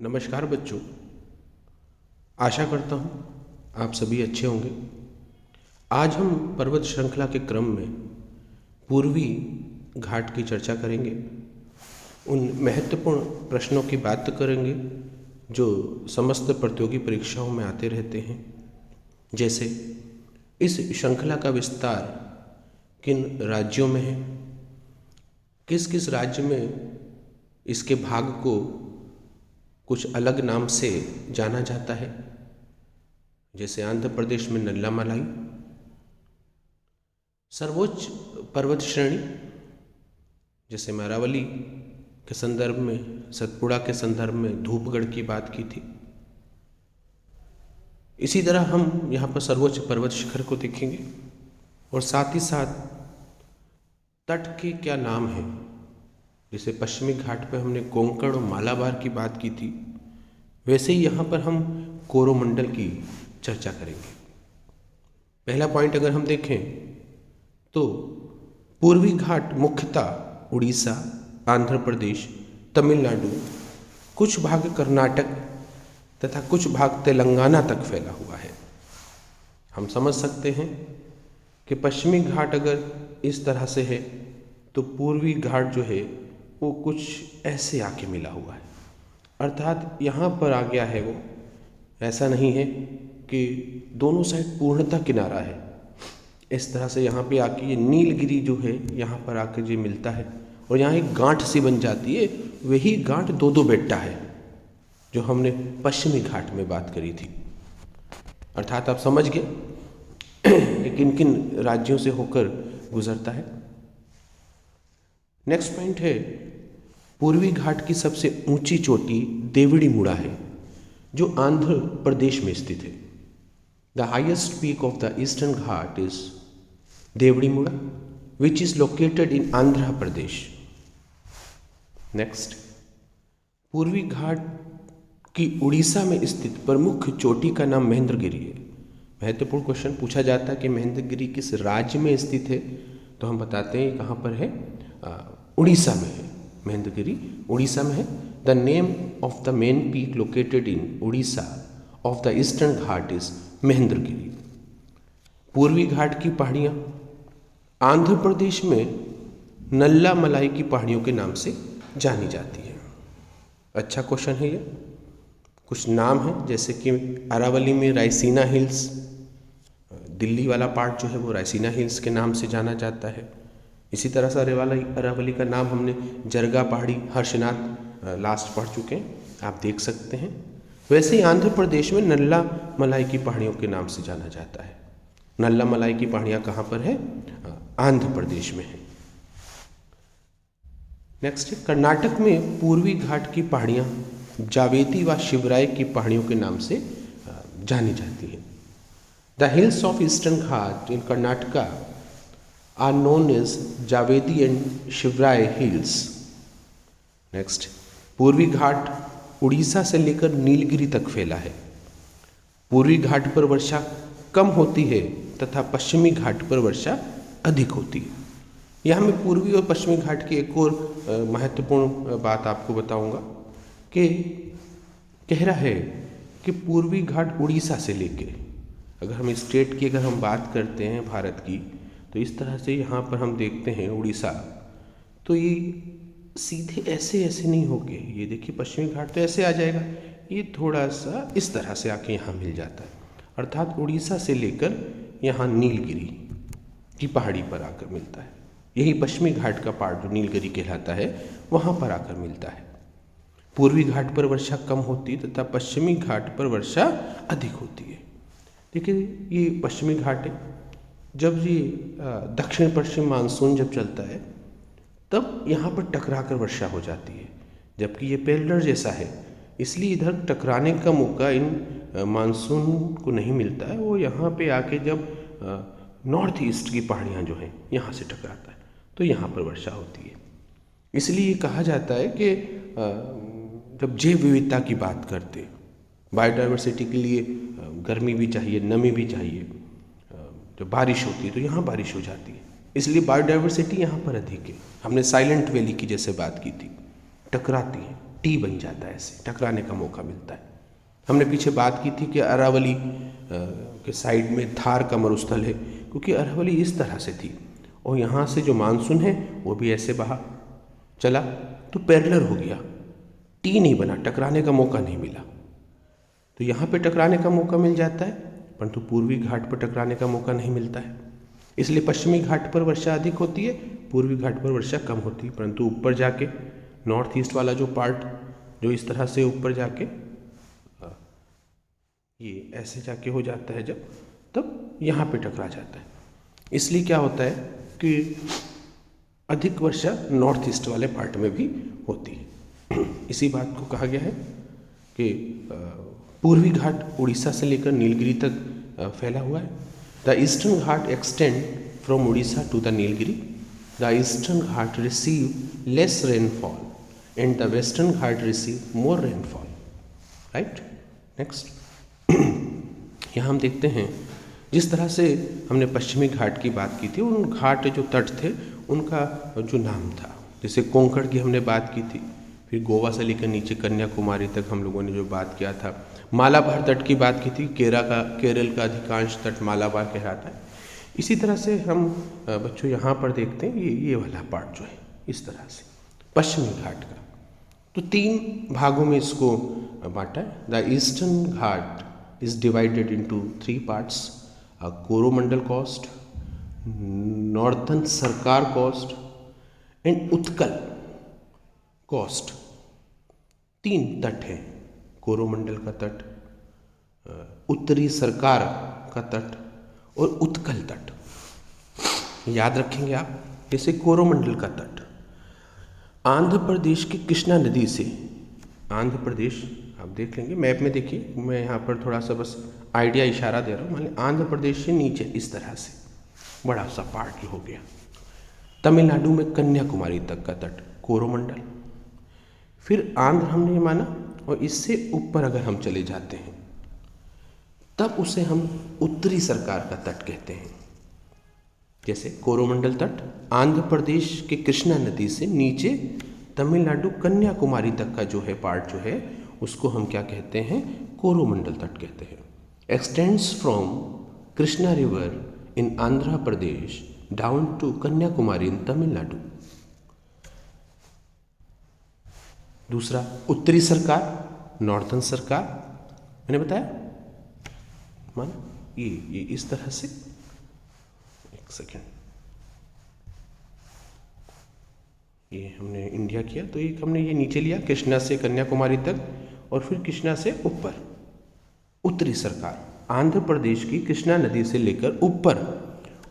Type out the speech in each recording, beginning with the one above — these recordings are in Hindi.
नमस्कार बच्चों, आशा करता हूँ आप सभी अच्छे होंगे। आज हम पर्वत श्रृंखला के क्रम में पूर्वी घाट की चर्चा करेंगे। उन महत्वपूर्ण प्रश्नों की बात करेंगे जो समस्त प्रतियोगी परीक्षाओं में आते रहते हैं। जैसे इस श्रृंखला का विस्तार किन राज्यों में है, किस किस राज्य में इसके भाग को कुछ अलग नाम से जाना जाता है, जैसे आंध्र प्रदेश में नल्लामलाई, सर्वोच्च पर्वत श्रेणी जैसे अरावली के संदर्भ में, सतपुड़ा के संदर्भ में धूपगढ़ की बात की थी। इसी तरह हम यहाँ पर सर्वोच्च पर्वत शिखर को देखेंगे और साथ ही साथ तट के क्या नाम हैं। जैसे पश्चिमी घाट पे हमने कोंकण और मालाबार की बात की थी, वैसे ही यहाँ पर हम कोरोमंडल की चर्चा करेंगे। पहला पॉइंट अगर हम देखें तो पूर्वी घाट मुख्यतः उड़ीसा, आंध्र प्रदेश, तमिलनाडु, कुछ भाग कर्नाटक तथा कुछ भाग तेलंगाना तक फैला हुआ है। हम समझ सकते हैं कि पश्चिमी घाट अगर इस तरह से है तो पूर्वी घाट जो है वो कुछ ऐसे आके मिला हुआ है, अर्थात यहाँ पर आ गया है। वो ऐसा नहीं है कि दोनों साइड पूर्णतः किनारा है। इस तरह से यहाँ पे आके ये नीलगिरी जो है यहाँ पर आकर जो मिलता है और यहाँ एक गांठ सी बन जाती है। वही गांठ दो दो बेट्टा है जो हमने पश्चिमी घाट में बात करी थी। अर्थात आप समझ गए कि किन किन राज्यों से होकर गुजरता है। नेक्स्ट पॉइंट है, पूर्वी घाट की सबसे ऊंची चोटी देवड़ीमुड़ा है जो आंध्र प्रदेश में स्थित है। The highest peak of the eastern Ghat is Devdimuda which is located in Andhra Pradesh. Next, पूर्वी घाट की उड़ीसा में स्थित प्रमुख चोटी का नाम महेंद्रगिरी है। महत्वपूर्ण क्वेश्चन पूछा जाता है कि महेंद्रगिरी किस राज्य में स्थित है, तो हम बताते हैं कहाँ पर है, उड़ीसा में है। महेंद्रगिरी उड़ीसा में है। The name of the main peak located in Orissa of the eastern Ghat is Mahendragiri. पूर्वी घाट की पहाड़ियाँ आंध्र प्रदेश में नल्लामलाई की पहाड़ियों के नाम से जानी जाती है। अच्छा क्वेश्चन है ये। कुछ नाम है जैसे कि अरावली में रायसीना हिल्स, दिल्ली वाला पार्ट जो है वो रायसीना हिल्स के नाम से जाना जाता है। इसी तरह से अरावली का नाम हमने जरगा पहाड़ी, हर्षनाथ लास्ट पढ़ चुके हैं, आप देख सकते हैं। वैसे ही आंध्र प्रदेश में नल्लामलाई की पहाड़ियों के नाम से जाना जाता है। नल्लामलाई की पहाड़ियाँ कहाँ पर है, आंध्र प्रदेश में है। नेक्स्ट है, कर्नाटक में पूर्वी घाट की पहाड़ियाँ जावेती व शिवराय की पहाड़ियों के नाम से जानी जाती है। The hills of eastern Ghat in Karnataka are known as Javedi and Shivrai Hills. Next, पूर्वी घाट उड़ीसा से लेकर नीलगिरी तक फैला है। पूर्वी घाट पर वर्षा कम होती है तथा पश्चिमी घाट पर वर्षा अधिक होती है। यहाँ मैं पूर्वी और पश्चिमी घाट की एक और महत्वपूर्ण बात आपको बताऊंगा कि कह रहा है कि पूर्वी घाट उड़ीसा से लेके, अगर हम स्टेट की अगर हम बात करते हैं भारत की, तो इस तरह से यहाँ पर हम देखते हैं उड़ीसा, तो ये सीधे ऐसे ऐसे नहीं होके, ये देखिए पश्चिमी घाट तो ऐसे आ जाएगा, ये थोड़ा सा इस तरह से आके यहाँ मिल जाता है। अर्थात उड़ीसा से लेकर यहाँ नीलगिरी की पहाड़ी पर आकर मिलता है। यही पश्चिमी घाट का पार्ट जो नीलगिरी कहलाता है वहाँ पर आकर मिलता है। पूर्वी घाट पर वर्षा कम होती तथा पश्चिमी घाट पर वर्षा अधिक होती है। देखिए ये पश्चिमी घाट है। जब ये दक्षिण पश्चिम मानसून जब चलता है तब यहाँ पर टकरा कर वर्षा हो जाती है, जबकि ये पेल्डर जैसा है, इसलिए इधर टकराने का मौका इन मानसून को नहीं मिलता है। वो यहाँ पे आके जब नॉर्थ ईस्ट की पहाड़ियाँ जो हैं यहाँ से टकराता है तो यहाँ पर वर्षा होती है। इसलिए ये कहा जाता है कि जब जैव विविधता की बात करते, बायोडाइवर्सिटी के लिए गर्मी भी चाहिए, नमी भी चाहिए, जब बारिश होती है तो यहाँ बारिश हो जाती है, इसलिए बायोडाइवर्सिटी यहाँ पर अधिक है। हमने साइलेंट वैली की जैसे बात की थी, टकराती हैं। टी बन जाता है, ऐसे टकराने का मौका मिलता है। हमने पीछे बात की थी कि अरावली के साइड में थार का मरुस्थल है, क्योंकि अरावली इस तरह से थी और यहाँ से जो मानसून है वो भी ऐसे बहा चला, तो पैरेलल हो गया, टी नहीं बना, टकराने का मौका नहीं मिला। तो यहाँ पे टकराने का मौका मिल जाता है, परंतु पूर्वी घाट पर टकराने का मौका नहीं मिलता है। इसलिए पश्चिमी घाट पर वर्षा अधिक होती है, पूर्वी घाट पर वर्षा कम होती है। परंतु ऊपर जाके नॉर्थ ईस्ट वाला जो पार्ट जो इस तरह से ऊपर जाके ये ऐसे जाके हो जाता है, जब तब यहाँ पे टकरा जाता है। इसलिए क्या होता है कि अधिक वर्षा नॉर्थ ईस्ट वाले पार्ट में भी होती है। इसी बात को कहा गया है कि पूर्वी घाट उड़ीसा से लेकर नीलगिरी तक फैला हुआ है। The eastern Ghat extend from Orissa to the Nilgiri. The eastern Ghat receive less rainfall and the western Ghat receive more rainfall. Right, next. यहाँ हम देखते हैं जिस तरह से हमने पश्चिमी घाट की बात की थी, उन घाट जो तट थे उनका जो नाम था, जैसे कोंकण की हमने बात की थी, फिर गोवा से लेकर नीचे कन्याकुमारी तक हम लोगों ने जो बात किया था। मालाबार तट की बात की थी, केरल का अधिकांश तट मालाबार कहलाता है। इसी तरह से हम बच्चों यहाँ पर देखते हैं ये वाला पार्ट जो है इस तरह से पश्चिमी घाट का। तो 3 भागों में इसको बांटा है। The eastern Ghat is divided into 3 parts, Coromandel coast, Northern Circars coast and Utkal coast. 3 तट हैं, कोरोमंडल का तट, उत्तरी सरकार का तट और उत्कल तट। याद रखेंगे आप, जैसे कोरोमंडल का तट आंध्र प्रदेश की कृष्णा नदी से, आंध्र प्रदेश आप देख लेंगे मैप में, देखिए मैं यहाँ पर थोड़ा सा बस आइडिया इशारा दे रहा हूँ। मान लीजिए आंध्र प्रदेश से नीचे इस तरह से बड़ा सा पार्ट हो गया। तमिलनाडु में कन्याकुमारी तक का तट कोरोमंडल। फिर आंध्र हमने ये माना, और इससे ऊपर अगर हम चले जाते हैं तब उसे हम उत्तरी सरकार का तट कहते हैं। जैसे कोरोमंडल तट आंध्र प्रदेश के कृष्णा नदी से नीचे तमिलनाडु कन्याकुमारी तक का जो है पार्ट जो है उसको हम क्या कहते हैं, कोरोमंडल तट कहते हैं। Extends from Krishna river in Andhra Pradesh down to Kanyakumari in Tamil Nadu. दूसरा उत्तरी सरकार, नॉर्थन सरकार, मैंने बताया मान ये इस तरह से, एक सेकेंड, ये हमने इंडिया किया तो एक हमने ये नीचे लिया कृष्णा से कन्याकुमारी तक, और फिर कृष्णा से ऊपर उत्तरी सरकार आंध्र प्रदेश की कृष्णा नदी से लेकर ऊपर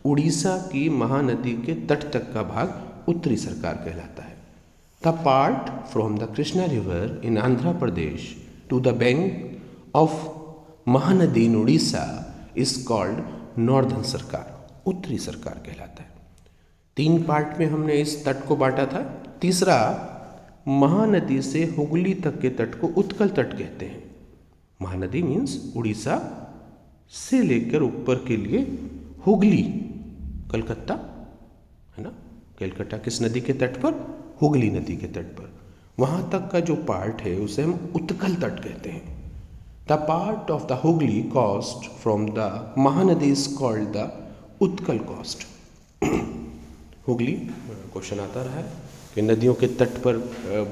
उड़ीसा की महानदी के तट तक का भाग उत्तरी सरकार कहलाता है। The part from the Krishna river in Andhra Pradesh to the bank of Mahanadi in Orissa is called northern Sarkar, Uttari Sarkar कहलाता है। 3 पार्ट में हमने इस तट को बांटा था। तीसरा, महानदी से हुगली तक के तट को उत्कल तट कहते हैं। महानदी मीन्स उड़ीसा से लेकर ऊपर के लिए हुगली, कलकत्ता है ना, कलकत्ता किस नदी के तट पर, हुगली नदी के तट पर, वहाँ तक का जो पार्ट है उसे हम उत्कल तट कहते हैं। The part of the Hooghly coast from the Mahanadi is called the Utkal coast. Hooghly question आता रहा है कि नदियों के तट पर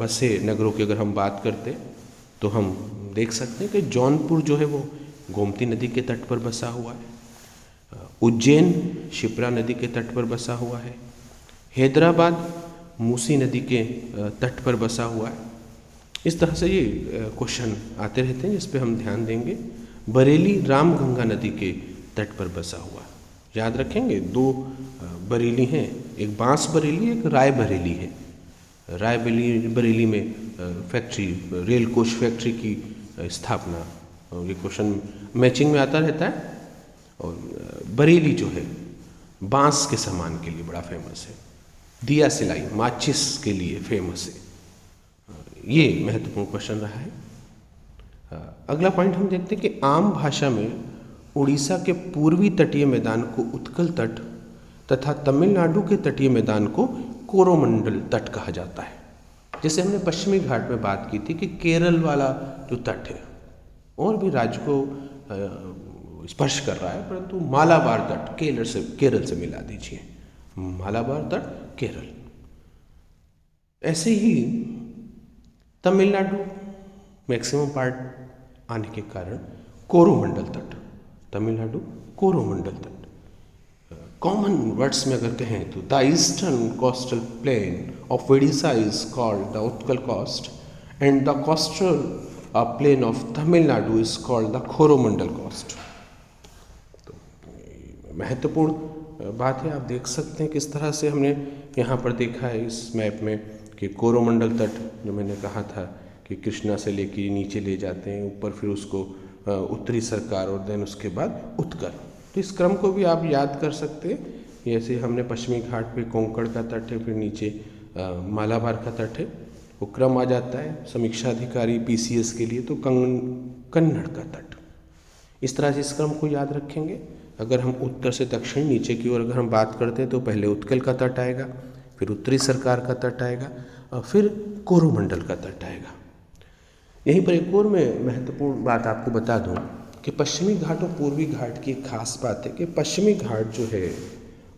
बसे नगरों की अगर हम बात करते तो हम देख सकते हैं कि जौनपुर जो है वो गोमती नदी के तट पर बसा हुआ है। उज्जैन शिप्रा नदी के तट पर बसा हुआ है। हैदराबाद मूसी नदी के तट पर बसा हुआ है। इस तरह से ये क्वेश्चन आते रहते हैं जिस पे हम ध्यान देंगे। बरेली रामगंगा नदी के तट पर बसा हुआ है। याद रखेंगे 2 बरेली हैं, एक बांस बरेली, एक राय बरेली है। राय बरेली में फैक्ट्री, रेल कोच फैक्ट्री की स्थापना, ये क्वेश्चन मैचिंग में आता रहता है। और बरेली जो है बांस के सामान के लिए बड़ा फेमस है, दिया सिलाई माचिस के लिए फेमस है। ये महत्वपूर्ण क्वेश्चन रहा है। अगला पॉइंट हम देखते हैं कि आम भाषा में उड़ीसा के पूर्वी तटीय मैदान को उत्कल तट तथा तमिलनाडु के तटीय मैदान को कोरोमंडल तट कहा जाता है। जैसे हमने पश्चिमी घाट में बात की थी कि केरल वाला जो तट है और भी राज्य को स्पर्श कर रहा है, परंतु मालाबार तट केरल से मिला दीजिए, मालाबार तट केरल। ऐसे ही तमिलनाडु मैक्सिमम पार्ट आने के कारण कोरोमंडल तट, तमिलनाडु कोरोमंडल तट। कॉमन वर्ड्स में अगर कहें तो the eastern coastal plain of Odisha is called the Utkal coast and the coastal plain of Tamil Nadu is called the Coromandel coast. तो महत्वपूर्ण बात है, आप देख सकते हैं किस तरह से हमने यहाँ पर देखा है इस मैप में कि कोरोमंडल तट, जो मैंने कहा था कि कृष्णा से लेके नीचे ले जाते हैं, ऊपर फिर उसको उत्तरी सरकार और देन उसके बाद उत्कल। तो इस क्रम को भी आप याद कर सकते हैं। जैसे हमने पश्चिमी घाट पे कोंकण का तट है, फिर नीचे मालाबार का तट है, वो क्रम आ जाता है समीक्षा अधिकारी पीसीएस के लिए तो कन्नड़ का तट। इस तरह से इस क्रम को याद रखेंगे। अगर हम उत्तर से दक्षिण नीचे की ओर अगर हम बात करते हैं तो पहले उत्कल का तट आएगा, फिर उत्तरी सरकार का तट आएगा और फिर कोरोमंडल का तट आएगा। यहीं पर एक और मैं महत्वपूर्ण बात आपको बता दूं कि पश्चिमी घाट और पूर्वी घाट की एक खास बात है कि पश्चिमी घाट जो है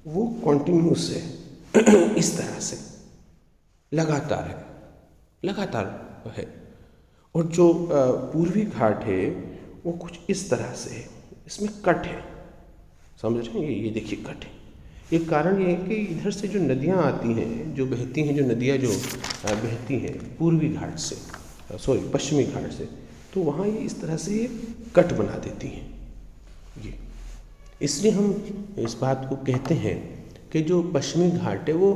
वो कॉन्टिन्यूस है इस तरह से लगातार है, और जो पूर्वी घाट है वो कुछ इस तरह से है, इसमें कट है, समझ रहे हैं? ये देखिए कट है। एक कारण ये है कि इधर से जो नदियाँ आती हैं, जो बहती हैं, जो नदियाँ जो बहती हैं पूर्वी घाट से, पश्चिमी घाट से, तो वहाँ ये इस तरह से ये कट बना देती हैं ये। इसलिए हम इस बात को कहते हैं कि जो पश्चिमी घाट है वो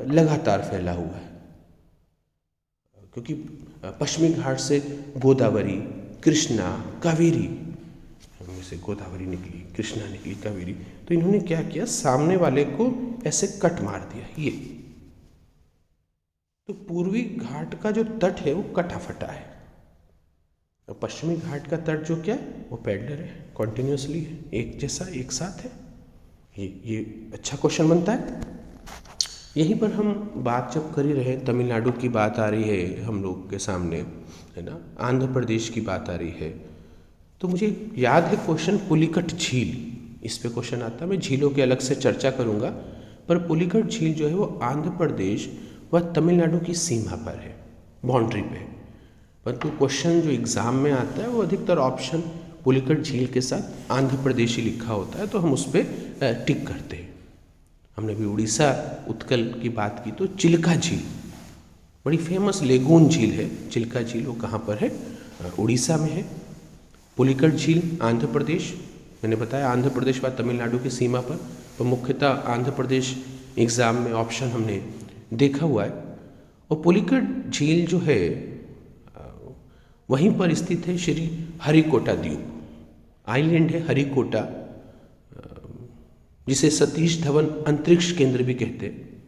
लगातार फैला हुआ है, क्योंकि पश्चिमी घाट से गोदावरी, कृष्णा, कावेरी, में से गोदावरी निकली, कृष्णा निकली, कावेरी, तो इन्होंने क्या किया, सामने वाले को ऐसे कट मार दिया ये। तो पूर्वी घाट का जो तट है वो कटा फटा है, और पश्चिमी घाट का तट जो क्या है वो पैरेलल है, कॉन्टिन्यूसली है, एक जैसा एक साथ है। ये अच्छा क्वेश्चन बनता है। यहीं पर हम बात जब कर ही रहे, तमिलनाडु की बात आ रही है हम लोग के सामने, है ना, आंध्र प्रदेश की बात आ रही है, तो मुझे याद है क्वेश्चन पुलिकट झील, इस पे क्वेश्चन आता है। मैं झीलों की अलग से चर्चा करूंगा, पर पुलिकट झील जो है वो आंध्र प्रदेश व तमिलनाडु की सीमा पर है, बाउंड्री पे है, परंतु क्वेश्चन जो एग्ज़ाम में आता है वो अधिकतर ऑप्शन पुलिकट झील के साथ आंध्र प्रदेश ही लिखा होता है, तो हम उस पर टिक करते हैं। हमने भी उड़ीसा उत्कल की बात की, तो चिल्का झील बड़ी फेमस लेगून झील है, चिल्का झील, वो कहाँ पर है, उड़ीसा में है। पुलिकट झील आंध्र प्रदेश, मैंने बताया आंध्र प्रदेश व तमिलनाडु की सीमा पर, तो मुख्यतः आंध्र प्रदेश एग्ज़ाम में ऑप्शन हमने देखा हुआ है। और पुलिकट झील जो है वहीं पर स्थित है श्री हरिकोटा द्वीप, आइलैंड है हरिकोटा, जिसे सतीश धवन अंतरिक्ष केंद्र भी कहते हैं।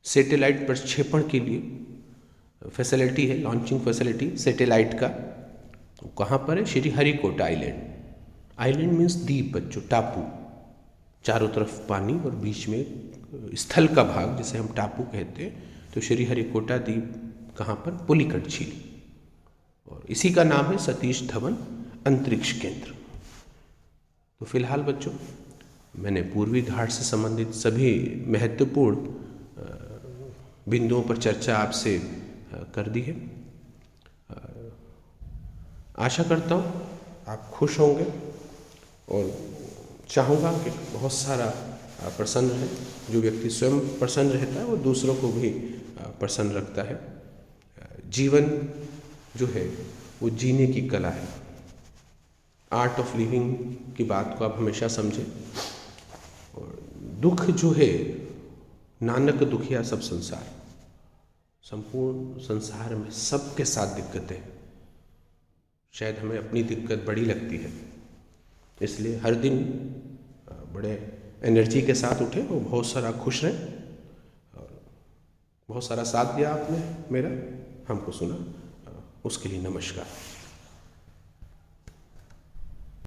सैटेलाइट प्रक्षेपण के लिए फैसिलिटी है, लॉन्चिंग फैसिलिटी सैटेलाइट का, तो कहाँ पर है, Shri Harikota island. Island means द्वीप बच्चों, टापू, चारों तरफ पानी और बीच में स्थल का भाग जिसे हम टापू कहते हैं। तो श्री हरिकोटा द्वीप कहाँ पर, पुलिकट झील, और इसी का नाम है सतीश धवन अंतरिक्ष केंद्र। तो फिलहाल बच्चों मैंने पूर्वी घाट से संबंधित सभी महत्वपूर्ण बिंदुओं पर चर्चा आपसे कर दी है। आशा करता हूँ आप खुश होंगे, और चाहूँगा कि बहुत सारा प्रसन्न रहे। जो व्यक्ति स्वयं प्रसन्न रहता है वो दूसरों को भी प्रसन्न रखता है। जीवन जो है वो जीने की कला है, आर्ट ऑफ लिविंग की बात को आप हमेशा समझें। और दुख जो है, नानक दुखिया सब संसार, संपूर्ण संसार में सबके साथ दिक्कतें, शायद हमें अपनी दिक्कत बड़ी लगती है, इसलिए हर दिन बड़े एनर्जी के साथ उठें और बहुत सारा खुश रहें। और बहुत सारा साथ दिया आपने मेरा, हमको सुना, उसके लिए नमस्कार।